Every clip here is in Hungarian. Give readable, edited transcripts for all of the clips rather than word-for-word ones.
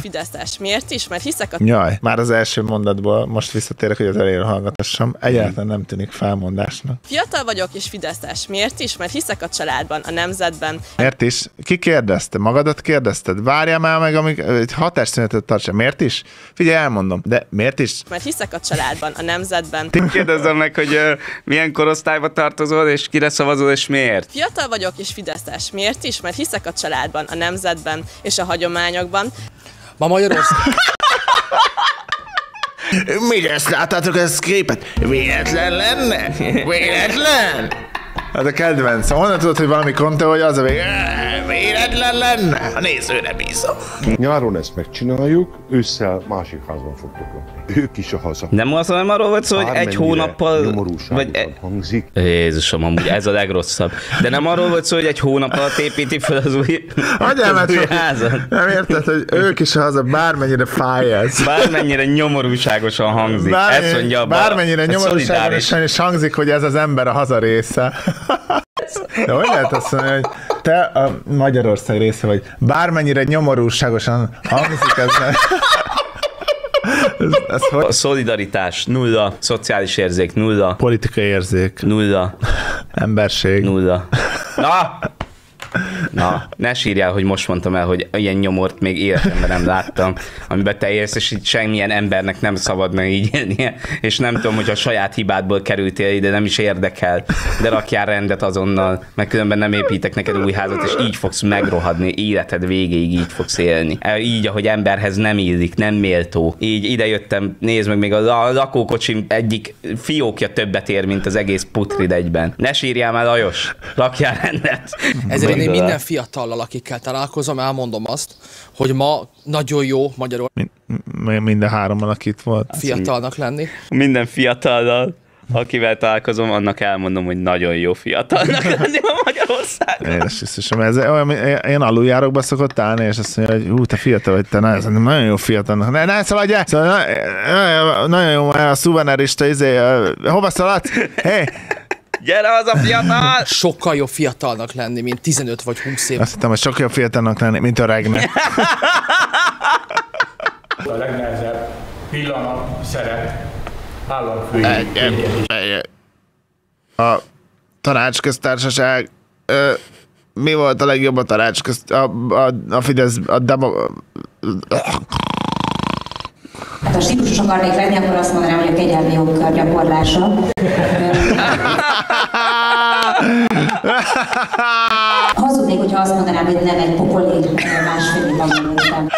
Fideszes. Miért is? Mert hiszek a... Jaj, már az első mondatból most visszatérek, hogy az elején hallgatassam. Egyáltalán nem tűnik felmondásnak. Fiatal vagyok és fideszes. Miért is? Mert hiszek a családban, a nemzetben. Miért is? Ki kérdezte? Magadat kérdezted? Várjál már meg, amíg egy hatásszünetet tartsa. Miért is? Figyelj, elmondom. De miért is? Mert hiszek a családban, a nemzetben. Kérdezzem meg, hogy milyen korosztályba tartozol, és kire szavazol, és miért? Fiatal vagyok és fideszes. Miért is? Mert hiszek a családban, a nemzetben és a hagyományokban. Ma Magyarország... Mi ezt láttátok ezt a képet? Véletlen lenne? Véletlen? Hát a kedvenc. Honnan tudod, hogy valami konta, hogy az a véletlen lenne? A nézőre bízom. Nyáron ezt megcsináljuk, ősszel másik házban fogtok lakni. Ők is a haza. Nem az, hanem arról volt szó, hogy egy hónappal... hangzik. Jézusom, amúgy ez a legrosszabb. De nem arról volt szó, hogy egy hónap alatt építik fel az új házat. Nem érted, hogy ők is a haza, bármennyire fáj ez. Bármennyire nyomorúságosan hangzik. Ezt mondja bármennyire nyomorúságosan is hangzik, hogy ez az ember a haza része. De hogy lehet azt mondani, hogy te a Magyarország része vagy. Bármennyire nyomorúságosan hangzik ez. A szolidaritás nulla, szociális érzék nulla, politikai érzék nulla, emberség nulla. Na, ne sírjál, hogy most mondtam el, hogy ilyen nyomort még életemben nem láttam, amiben te élsz, és így semmilyen embernek nem szabadna így élnie, és nem tudom, hogy a saját hibádból kerültél ide, nem is érdekel, de rakjál rendet azonnal, mert különben nem építek neked új házat, és így fogsz megrohadni, életed végéig így fogsz élni. Így, ahogy emberhez nem illik, nem méltó. Így idejöttem, nézd meg, még a lakókocsim egyik fiókja többet ér, mint az egész Putrid egyben. Ne sírjál már, Lajos, rakjál rendet. Ezért én minden fiatallal, akikkel találkozom, elmondom azt, hogy ma nagyon jó Magyarország minden hárommal, aki itt volt. Fiatalnak lenni. Minden fiatallal, akivel találkozom, annak elmondom, hogy nagyon jó fiatalnak lenni a Magyarországon. Én is hiszem, ez olyan, én aluljárokba szokott állni, és azt mondja, hogy te fiatal vagy, te nagyon jó fiatalnak. Ne szaladj el! Szóval, nagyon jó, a szuvenerista, hova szaladsz? Hey! Gyere az a fiatal! Sokkal jobb fiatalnak lenni, mint 15 vagy 20 év. Azt hittem, hogy sokkal jobb fiatalnak lenni, mint a regnek. A legnehezebb pillanat, szerep, államfői. A tanácsköztársaság, mi volt a legjobb a a Fidesz, Hát ha stílusos akarnék lenni, akkor azt mondanám, hogy a kegyelmi jogkör gyakorlása. Hazudnék, hogyha azt mondanám, hogy nem egy pokoli másfél év van.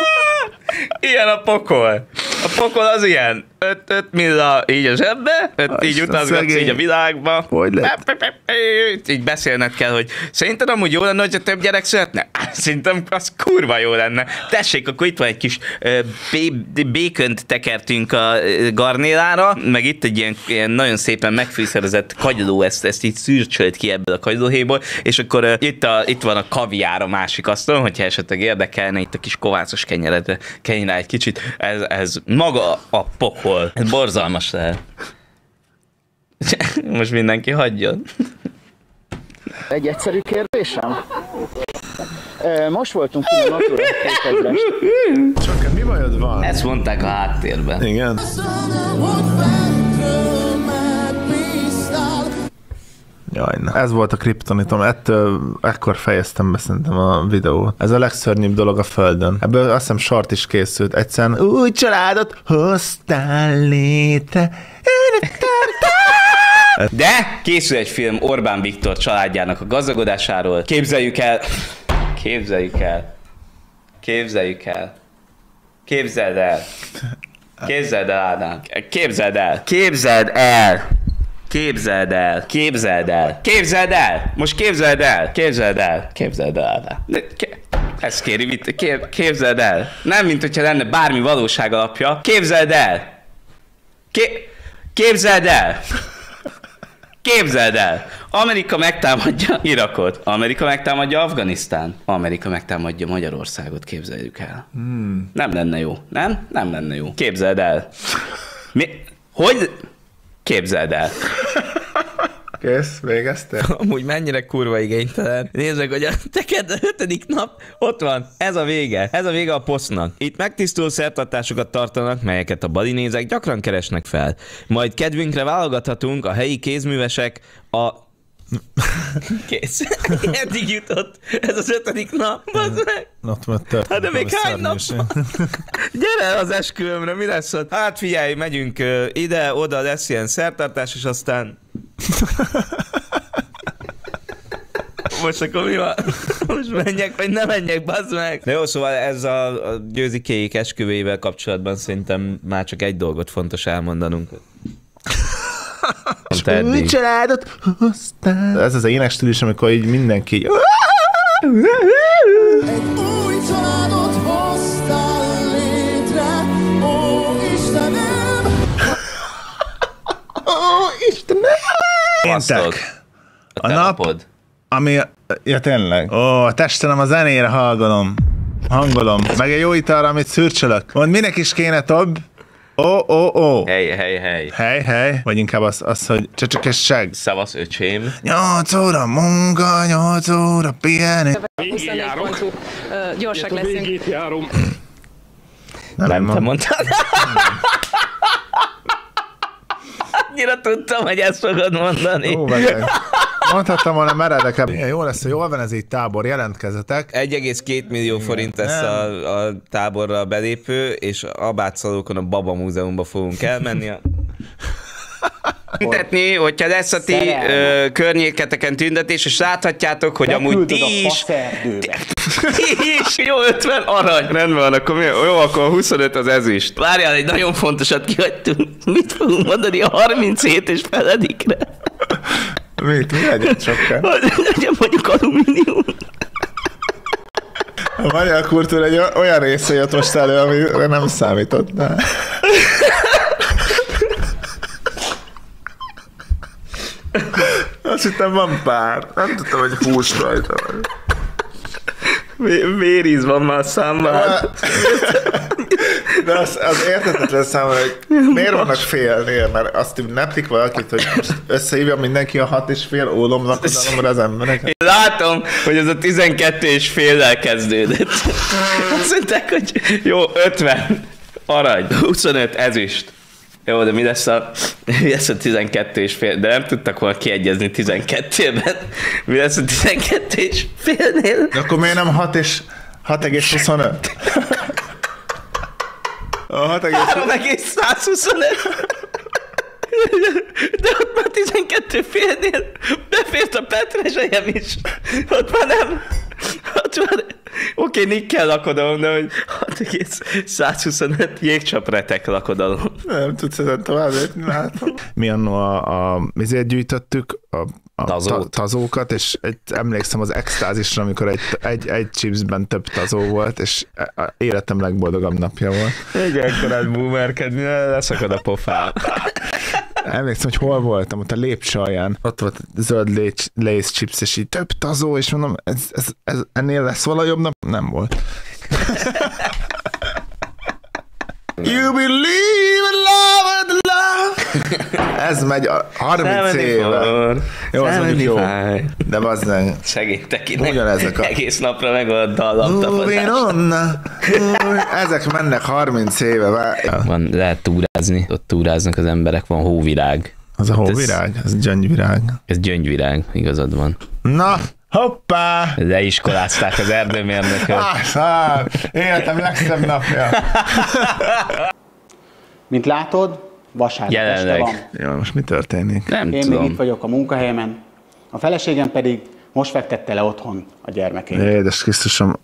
Ilyen a pokol. A pokol az ilyen 5 milla így a zsebbe, így utazgatsz így a világba. Így beszélned kell, hogy szerinted amúgy jó lenne, hogyha több gyerek születne? Szerintem az kurva jó lenne. Tessék, akkor itt van egy kis békönt tekertünk a garnélára, meg itt egy ilyen nagyon szépen megfűszerezett kagyló, ezt így szürcsölt ki ebből a kagylóhéjból, és akkor itt van a kaviár a másik asztalon, hogyha esetleg érdekelne itt a kis kovászos kenyeredre kenj rá egy kicsit. Ez maga a pokol. Ez borzalmas lehet. Most mindenki hagyjon. Egy egyszerű kérdésem? Most voltunk ki a Natura 2000-est. Csak mi bajod van? Ezt mondták a háttérben. Igen. Jaj, na. Ez volt a kriptonitom, ekkor fejeztem be szerintem a videót. Ez a legszörnyűbb dolog a Földön. Ebből azt hiszem short is készült. Egyszerűen új családot hoztál létre. De készül egy film Orbán Viktor családjának a gazdagodásáról. Képzeljük el, Ádám. Most képzeld el, Ádám. Ezt kéri, képzeld el. Nem, mint hogyha lenne bármi valóság alapja. Képzeld el. Amerika megtámadja Irakot. Amerika megtámadja Afganisztán. Amerika megtámadja Magyarországot, képzeljük el. Nem lenne jó, nem? Nem lenne jó. Képzeld el. Hogy? Képzeld el. Kész, végeztél? Amúgy mennyire kurva igénytelen. Nézd meg, hogy a teked 5. nap, ott van, ez a vége. Ez a vége a posztnak. Itt megtisztuló szertartásokat tartanak, melyeket a balinézek gyakran keresnek fel. Majd kedvünkre válogathatunk a helyi kézművesek a... Kész. Eddig jutott. Ez az 5. nap. Hát de még hány nap? Gyere az esküvőmre, mi lesz ott? Hát figyelj, megyünk ide-oda, lesz ilyen szertartás, és aztán... Most akkor mi van? Most menjek, vagy nem menjek, bazd meg? De jó, szóval ez a Győzikéik esküvőjével kapcsolatban szerintem már csak egy dolgot fontos elmondanunk. Új családot hoztál. Ez az ének stílus, amikor így mindenki... Egy új családot hoztál létre, ó Istenem! Ó Istenem! Péntek. A napod. Ami... Ja, tényleg. Ó, a testenem a zenére hangolom. Meg egy jó italra, amit szürcsölök. Mondd, minek is kéne több? Ó. Hely. Vagy inkább az hogy csöcsökesség. Szavasz, öcsém. 8 óra munka, 8 óra pihenni. Végén járok. Gyorsak leszünk. Végét járom. Nem te mondtad. Annyira tudtam, hogy ezt fogod mondani. Ó, mondhattam volna meredekebb. Jó lesz, hogy jól van ez így tábor, jelentkezetek. 1,2 millió forint lesz a táborra a belépő, és Abátszalókon a Baba Múzeumba fogunk elmenni. Tüntetni, hogyha lesz a ti környéketeken tüntetés, és láthatjátok, hogy amúgy ti is... Jó, 50 arany. Rendben van, akkor jó, akkor 25 az ezüst. Várjál, egy nagyon fontosat kihagytunk. Mit fogunk mondani a 37 és feledikre? Mi legyen sokkal? Legyen mondjuk alumínium. A magyar kultúra egy olyan része jött most elő, amire nem számítottál. Azt hittem van pár. Nem tudtam, hogy hús rajta van. Véríz van már számmal. De az érthetetlen számomra, hogy miért vannak félnél, mert azt neplik valakit, hogy összehívja mindenki a 6,5 ólomlakodalomra az emberek. Én látom, hogy ez a 12,5-lel kezdődött. Azt mondták, hogy jó, 50 arany, 25 ezüst. Jó, de mi lesz a 12,5? De nem tudtak volna kiegyezni 12-ben. Mi lesz a 12,5-nél? De akkor miért nem 6,25? A 3,125. De ott már 12,5-nél befért a petrezselyem is. Ott már nem. Ott már... Oké, nikkel lakodalom, de hogy 6,125 jégcsapretek lakodalom. Nem tudsz ezen tovább lépni, látom. Mi annól gyűjtöttük a tazókat, és emlékszem az extázisra, amikor egy chipsben több tazó volt, és életem legboldogabb napja volt. Igen, ekkorát boomerkedni, leszakad a pofám. Emlékszem, hogy hol voltam, ott a lépcső alján. Ott volt zöld Lay's chips, és így több tazó, és mondom, ez ennél lesz vala jobb nap? Nem volt. You believe in love and love. Ez megy 30 éve. Jó, az mondjuk jó. De bazdmeg. Segítek innen. Ugyanezek egész napra megold dallamtapadás. Ezek mennek 30 éve. Van, lehet túrázni. Ott túráznak az emberek, van hóvirág. Az a hóvirág? Ez gyöngyvirág. Ez gyöngyvirág, igazad van. Na, hoppá! Leiskolázták az erdőmérnököt. Életem legszebb napja. Mint látod, vasárnap este van. Ja, most mi történik? Nem Én tudom. még itt vagyok a munkahelyemen, a feleségem pedig most fektette le otthon a gyermekét. Édes Krisztusom,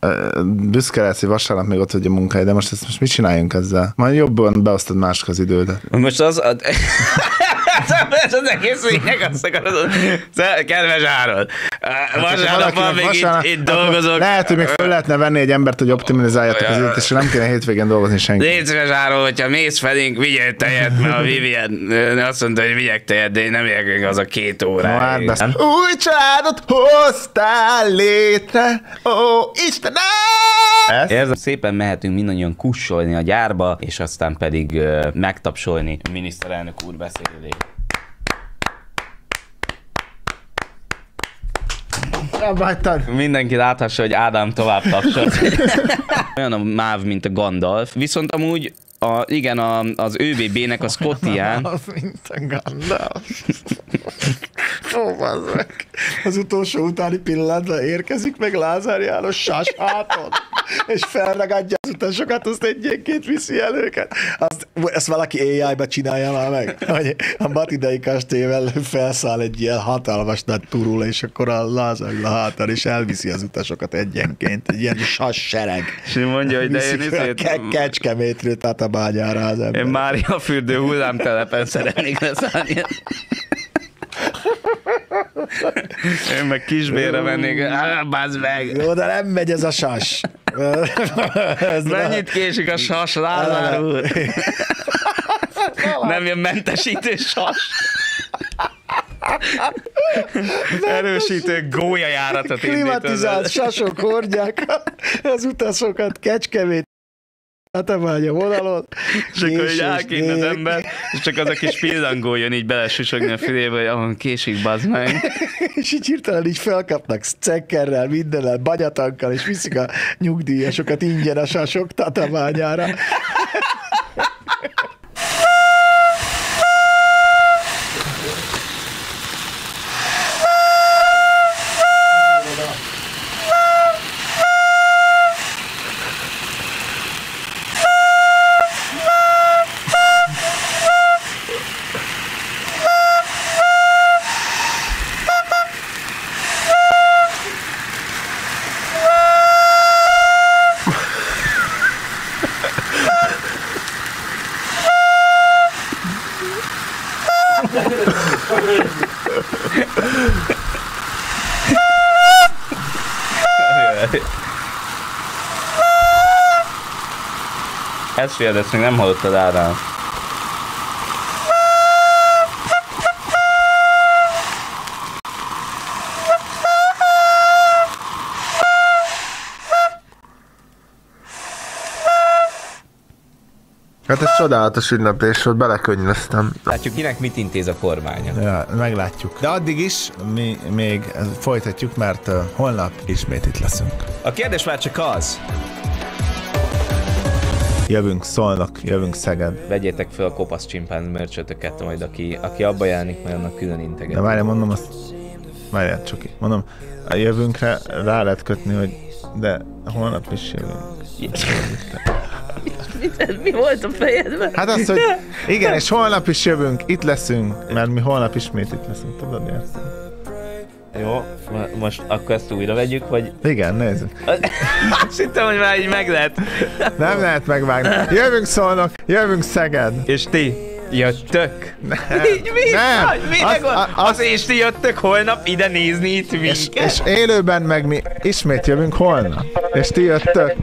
büszke lesz, hogy vasárnap még ott vagy a munkahely, de most mit csináljunk ezzel? Majd jobban beosztod mások az idődet. Most az... Ez az egész lényeg, azt akarom, kedves Árod. Vasárnap van, még itt dolgozok. Lehet, hogy még föl lehetne venni egy embert, hogy optimalizáljatok az időt, és nem kéne hétvégén dolgozni senki. Légy szíves, Árod, hogyha mész felénk, vigyél tejet, mert a Vivian azt mondta, hogy vigyek tejet, de én nem érünk az a 2 óráig. Új családot hoztál létre, ó Istenem! Érzem, szépen mehetünk mindannyian kussolni a gyárba, és aztán pedig megtapsolni a miniszterelnök úr beszédét. Mindenki láthassa, hogy Ádám tovább tapsol. Olyan a máv, mint a Gandalf. Viszont amúgy az ÖVB-nek a Scottián... mint a Gandalf. Az utolsó utáni pillanatban érkezik meg Lázár János sas háton, és felragadja az utasokat, azt egyenként viszi el őket. Ezt valaki AI-ba csinálja már meg, hogy a Batidei kastélyvel felszáll egy ilyen hatalmas nagy turul, és akkor a Lázár a háton, és elviszi az utasokat egyenként, egy ilyen sas sereg. És mondja, hogy de én Kecskemétről Tatabányára az ember. Én Máriafürdő hullámtelepen szeretnék leszállni. Én meg Kisbérre mennék, bázd meg! Jó, de nem megy ez a sas. Mennyit késik a sas, Lázár úr? Nem jön mentesítő sas. Erősítő gólyajáratot indít. Klimatizált sasok hordják az utasokat Kecskemét. Tatabánya vonalon. És akkor így elkint az ember, és csak az a kis pillangó jön így belesüsögni a fülébe, hogy ahol késik, bazd meg. És így hirtelen így felkapnak cekkerrel, mindennel, banyatankkal, és viszik a nyugdíjasokat ingyen a sasok Tatabányára. Ez fiad, ezt még nem hallottad Ádám. Hát ez csodálatos ünneplés volt, belekönyveztem. Látjuk, kinek mit intéz a kormánya. Ja, meglátjuk. De addig is mi még folytatjuk, mert holnap ismét itt leszünk. A kérdés már csak az. Jövünk Szolnok, jövünk Szeged. Vegyétek fel a kopasz csimpánz mörcsötöket, majd aki abba jelenik, majd annak külön integet. De várjál, mondom azt, várjál csak így. Mondom, a jövünkre rá lehet kötni, hogy de holnap is jövünk. Mi volt a fejedben? Hát az, hogy igen, és holnap is jövünk, itt leszünk, mert mi holnap ismét itt leszünk, tudod, értem? Jó, most akkor ezt újra vegyük, vagy... Igen, nézzük. Azt hittem, hogy már így meg lehet. Nem lehet megvágni. Jövünk Szolnok, jövünk Szeged. És ti jöttök? Nem. Így mi? Nem. És ti jöttök holnap ide nézni itt minket? És élőben meg mi ismét jövünk holnap. És ti jöttök.